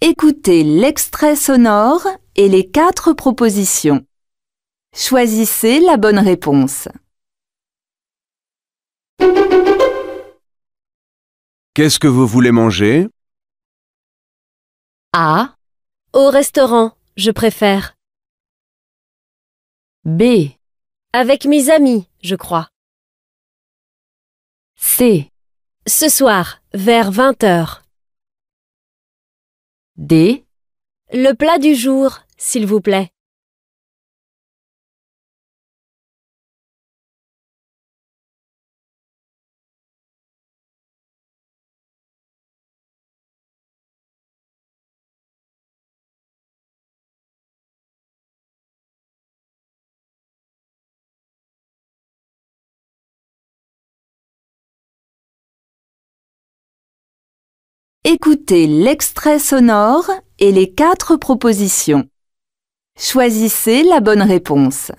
Écoutez l'extrait sonore et les 4 propositions. Choisissez la bonne réponse. Qu'est-ce que vous voulez manger? A. Au restaurant, je préfère. B. Avec mes amis, je crois. C. Ce soir, vers 20h. D. Le plat du jour, s'il vous plaît. Écoutez l'extrait sonore et les 4 propositions. Choisissez la bonne réponse.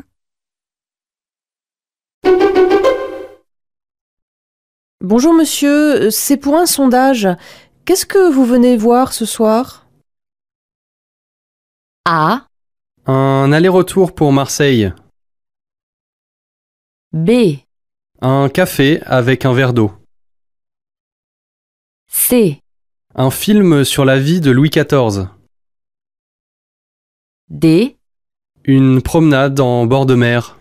Bonjour monsieur, c'est pour un sondage. Qu'est-ce que vous venez voir ce soir? A. Un aller-retour pour Marseille. B. Un café avec un verre d'eau. C. Un film sur la vie de Louis XIV. D. Une promenade en bord de mer.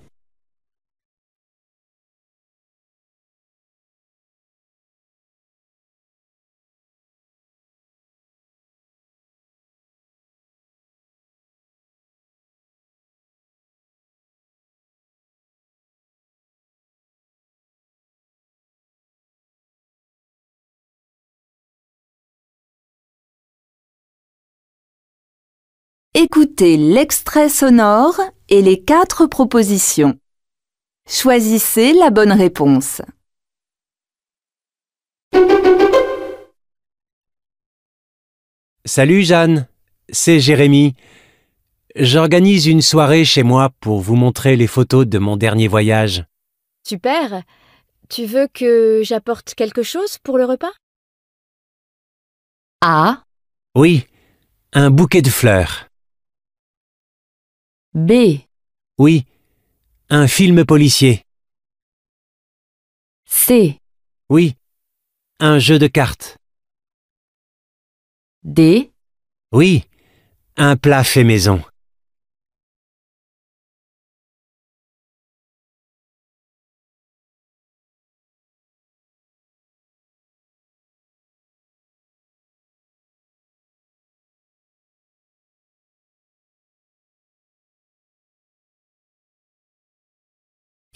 Écoutez l'extrait sonore et les 4 propositions. Choisissez la bonne réponse. Salut Jeanne, c'est Jérémy. J'organise une soirée chez moi pour vous montrer les photos de mon dernier voyage. Super. Tu veux que j'apporte quelque chose pour le repas? A. Oui, un bouquet de fleurs. B. Oui, un film policier. C. Oui, un jeu de cartes. D. Oui, un plat fait maison.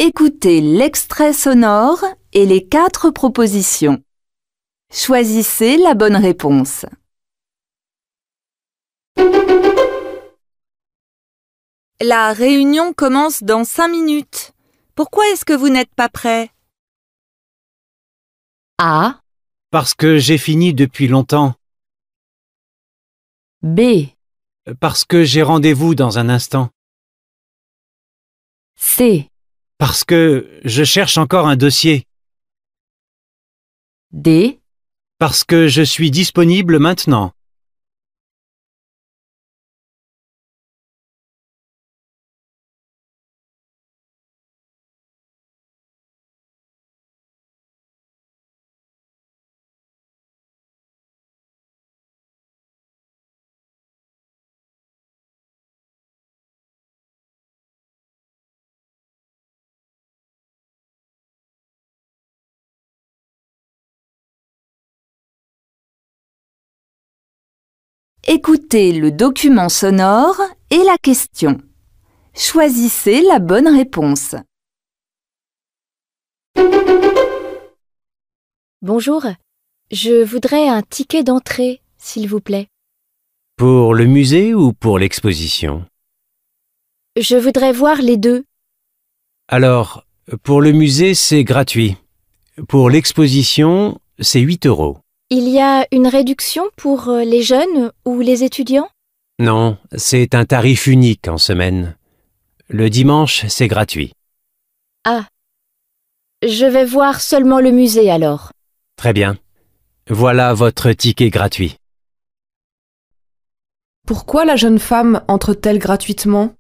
Écoutez l'extrait sonore et les 4 propositions. Choisissez la bonne réponse. La réunion commence dans 5 minutes. Pourquoi est-ce que vous n'êtes pas prêt? A. Parce que j'ai fini depuis longtemps. B. Parce que j'ai rendez-vous dans un instant. C. Parce que je cherche encore un dossier. D. Parce que je suis disponible maintenant. Écoutez le document sonore et la question. Choisissez la bonne réponse. Bonjour. Je voudrais un ticket d'entrée, s'il vous plaît. Pour le musée ou pour l'exposition? Je voudrais voir les deux. Alors, pour le musée, c'est gratuit. Pour l'exposition, c'est 8 €. Il y a une réduction pour les jeunes ou les étudiants? Non, c'est un tarif unique en semaine. Le dimanche, c'est gratuit. Ah. Je vais voir seulement le musée alors. Très bien. Voilà votre ticket gratuit. Pourquoi la jeune femme entre-t-elle gratuitement?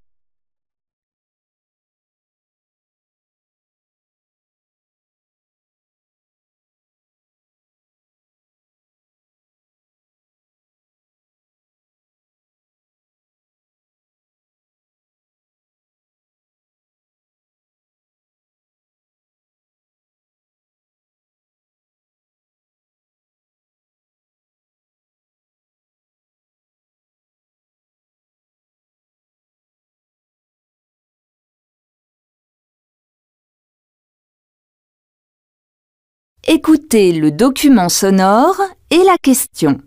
Écoutez le document sonore et la question.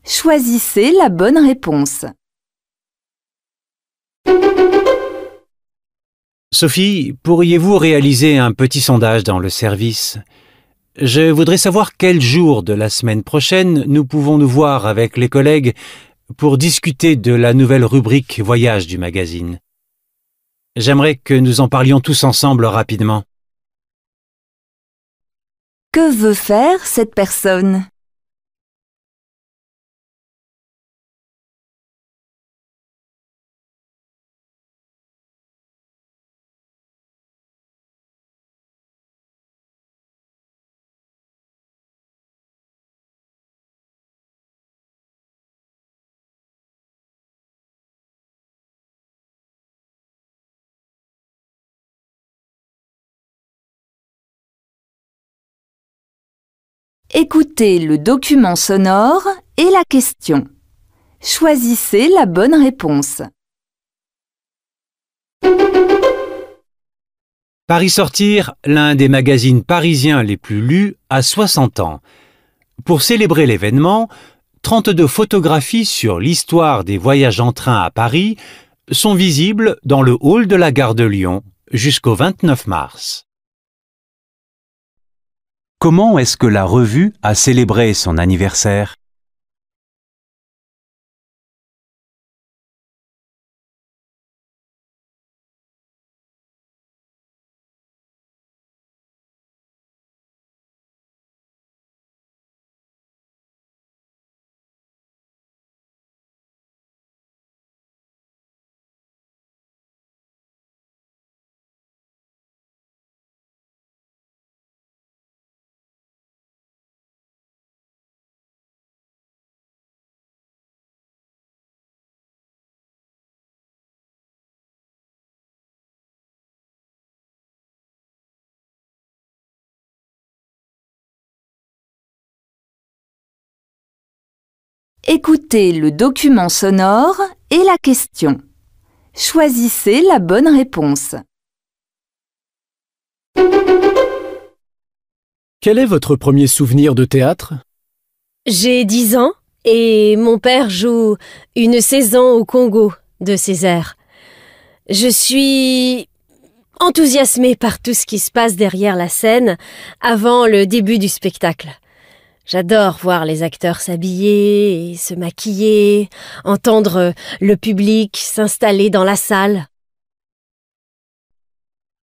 Choisissez la bonne réponse. Sophie, pourriez-vous réaliser un petit sondage dans le service? Je voudrais savoir quel jour de la semaine prochaine nous pouvons nous voir avec les collègues pour discuter de la nouvelle rubrique Voyage du magazine. J'aimerais que nous en parlions tous ensemble rapidement. Que veut faire cette personne? Écoutez le document sonore et la question. Choisissez la bonne réponse. Paris Sortir, l'un des magazines parisiens les plus lus, a 60 ans. Pour célébrer l'événement, 32 photographies sur l'histoire des voyages en train à Paris sont visibles dans le hall de la gare de Lyon jusqu'au 29 mars. Comment est-ce que la revue a célébré son anniversaire? Écoutez le document sonore et la question. Choisissez la bonne réponse. Quel est votre premier souvenir de théâtre? J'ai 10 ans et mon père joue Une saison au Congo de Césaire. Je suis enthousiasmée par tout ce qui se passe derrière la scène avant le début du spectacle. J'adore voir les acteurs s'habiller et se maquiller, entendre le public s'installer dans la salle.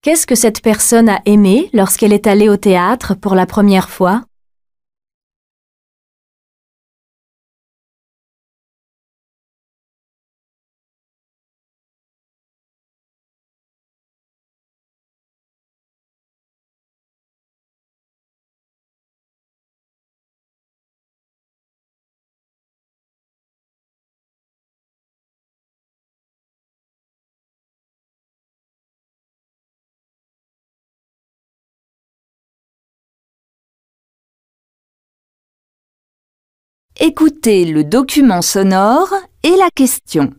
Qu'est-ce que cette personne a aimé lorsqu'elle est allée au théâtre pour la première fois? Écoutez le document sonore et la question.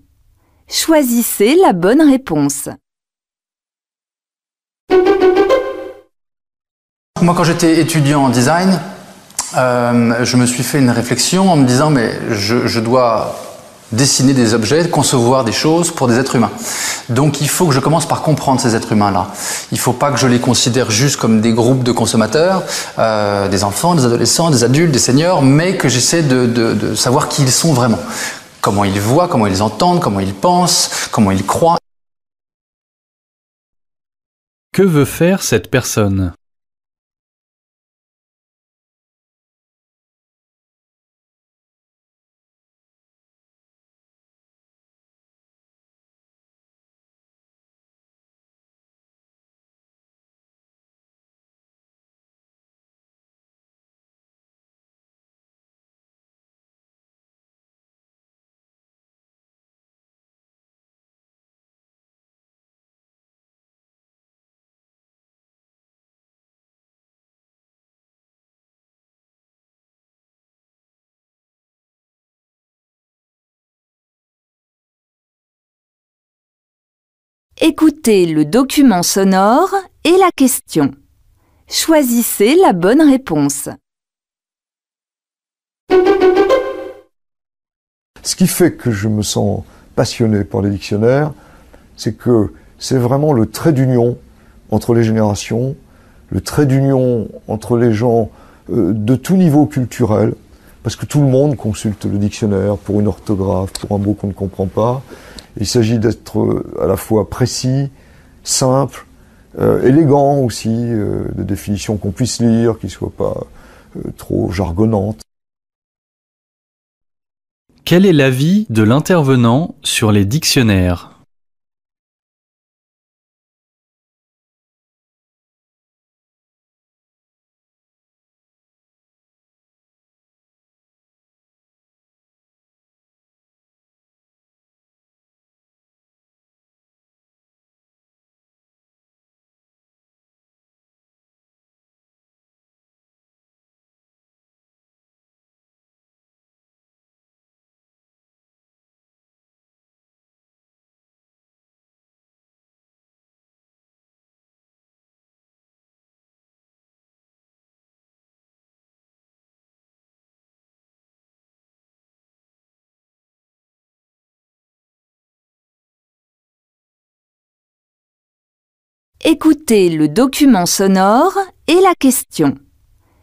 Choisissez la bonne réponse. Moi, quand j'étais étudiant en design, je me suis fait une réflexion en me disant mais je dois dessiner des objets, concevoir des choses pour des êtres humains. Donc il faut que je commence par comprendre ces êtres humains-là. Il ne faut pas que je les considère juste comme des groupes de consommateurs, des enfants, des adolescents, des adultes, des seniors, mais que j'essaie de savoir qui ils sont vraiment. Comment ils voient, comment ils entendent, comment ils pensent, comment ils croient. Que veut faire cette personne? Écoutez le document sonore et la question. Choisissez la bonne réponse. Ce qui fait que je me sens passionné par les dictionnaires, c'est que c'est vraiment le trait d'union entre les générations, le trait d'union entre les gens de tout niveau culturel, parce que tout le monde consulte le dictionnaire pour une orthographe, pour un mot qu'on ne comprend pas. Il s'agit d'être à la fois précis, simple, élégant aussi, de définitions qu'on puisse lire, qui ne soient pas trop jargonnantes. Quel est l'avis de l'intervenant sur les dictionnaires ? Écoutez le document sonore et la question.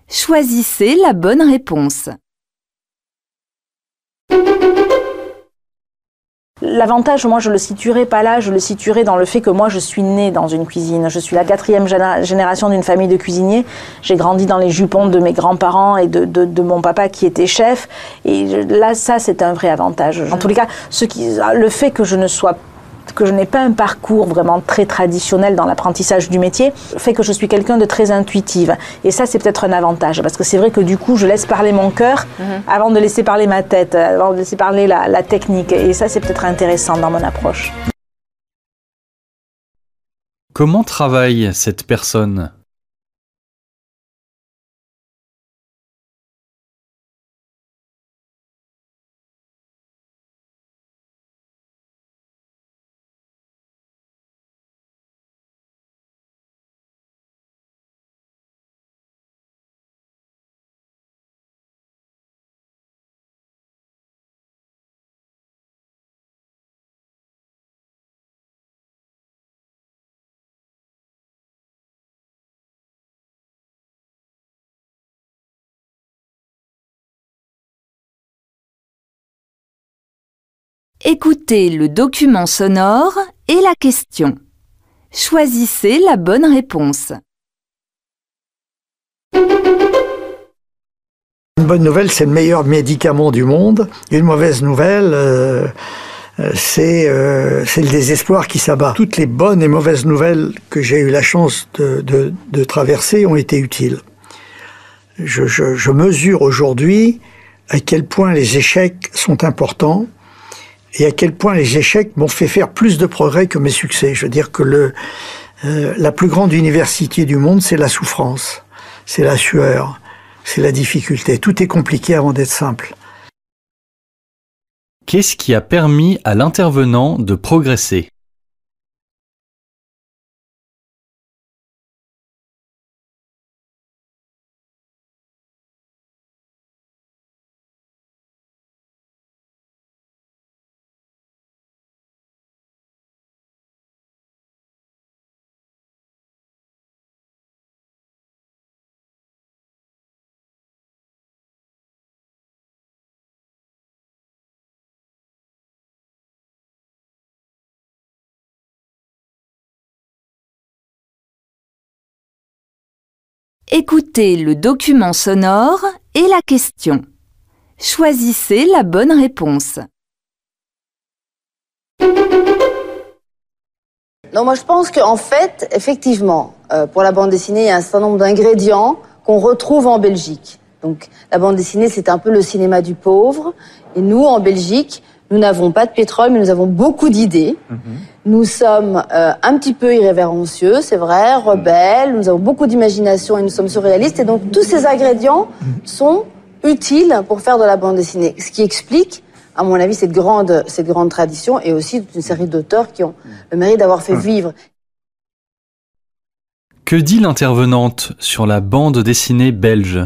Choisissez la bonne réponse. L'avantage, moi, je le situerai pas là, je le situerai dans le fait que moi, je suis née dans une cuisine. Je suis la 4e génération d'une famille de cuisiniers. J'ai grandi dans les jupons de mes grands-parents et de mon papa qui était chef. Et là, ça, c'est un vrai avantage. En tous les cas, le fait que je n'ai pas un parcours vraiment très traditionnel dans l'apprentissage du métier, fait que je suis quelqu'un de très intuitive. Et ça, c'est peut-être un avantage, parce que c'est vrai que du coup, je laisse parler mon cœur avant de laisser parler ma tête, avant de laisser parler la technique. Et ça, c'est peut-être intéressant dans mon approche. Comment travaille cette personne ? Écoutez le document sonore et la question. Choisissez la bonne réponse. Une bonne nouvelle, c'est le meilleur médicament du monde. Une mauvaise nouvelle, c'est le désespoir qui s'abat. Toutes les bonnes et mauvaises nouvelles que j'ai eu la chance de traverser ont été utiles. Je mesure aujourd'hui à quel point les échecs sont importants et à quel point les échecs m'ont fait faire plus de progrès que mes succès. Je veux dire que la plus grande université du monde, c'est la souffrance, c'est la sueur, c'est la difficulté. Tout est compliqué avant d'être simple. Qu'est-ce qui a permis à l'intervenant de progresser ? Écoutez le document sonore et la question. Choisissez la bonne réponse. Non, moi je pense qu'en fait, effectivement, pour la bande dessinée, il y a un certain nombre d'ingrédients qu'on retrouve en Belgique. Donc la bande dessinée, c'est un peu le cinéma du pauvre. Et nous, en Belgique, nous n'avons pas de pétrole, mais nous avons beaucoup d'idées. Nous sommes un petit peu irrévérencieux, c'est vrai, rebelles, nous avons beaucoup d'imagination et nous sommes surréalistes. Et donc tous ces ingrédients sont utiles pour faire de la bande dessinée. Ce qui explique à mon avis, cette grande tradition et aussi toute une série d'auteurs qui ont le mérite d'avoir fait vivre. Que dit l'intervenante sur la bande dessinée belge ?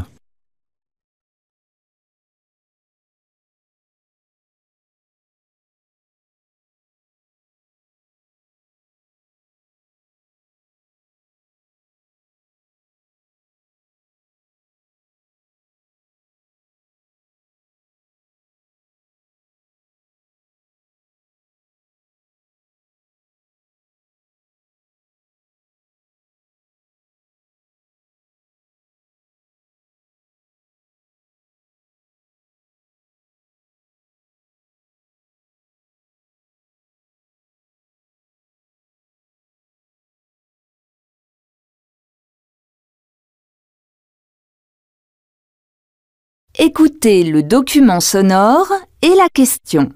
Écoutez le document sonore et la question.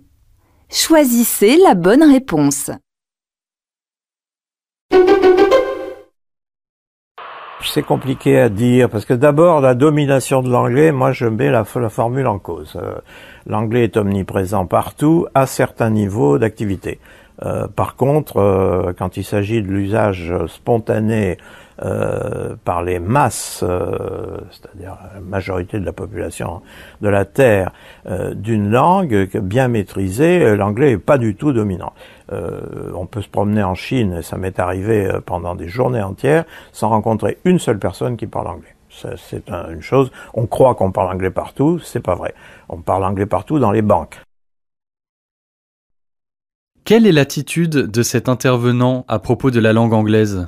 Choisissez la bonne réponse. C'est compliqué à dire, parce que d'abord, la domination de l'anglais, moi je mets la formule en cause. L'anglais est omniprésent partout, à certains niveaux d'activité. Par contre, quand il s'agit de l'usage spontané par les masses, c'est-à-dire la majorité de la population de la Terre, d'une langue bien maîtrisée, l'anglais est pas du tout dominant. On peut se promener en Chine, et ça m'est arrivé pendant des journées entières, sans rencontrer une seule personne qui parle anglais. C'est une chose, on croit qu'on parle anglais partout, c'est pas vrai. On parle anglais partout dans les banques. Quelle est l'attitude de cet intervenant à propos de la langue anglaise ?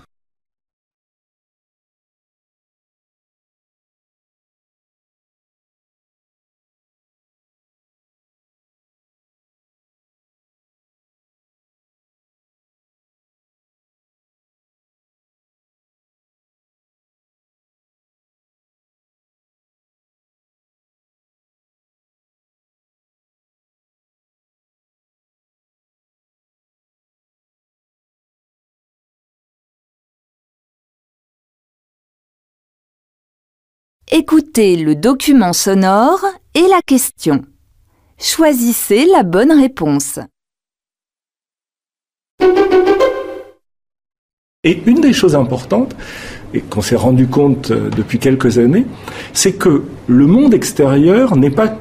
Écoutez le document sonore et la question. Choisissez la bonne réponse. Et une des choses importantes, et qu'on s'est rendu compte depuis quelques années, c'est que le monde extérieur n'est pas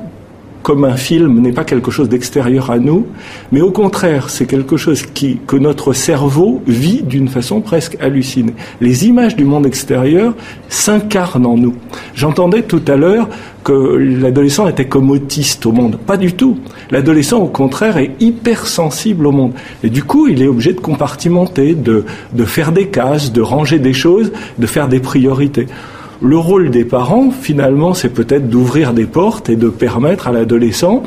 comme un film, n'est pas quelque chose d'extérieur à nous, mais au contraire, c'est quelque chose que notre cerveau vit d'une façon presque hallucinée. Les images du monde extérieur s'incarnent en nous. J'entendais tout à l'heure que l'adolescent était comme autiste au monde. Pas du tout. L'adolescent, au contraire, est hypersensible au monde. Et du coup, il est obligé de compartimenter, de faire des cases, de ranger des choses, de faire des priorités. Le rôle des parents, finalement, c'est peut-être d'ouvrir des portes et de permettre à l'adolescent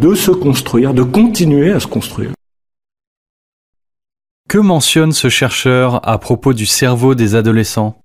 de se construire, de continuer à se construire. Que mentionne ce chercheur à propos du cerveau des adolescents ?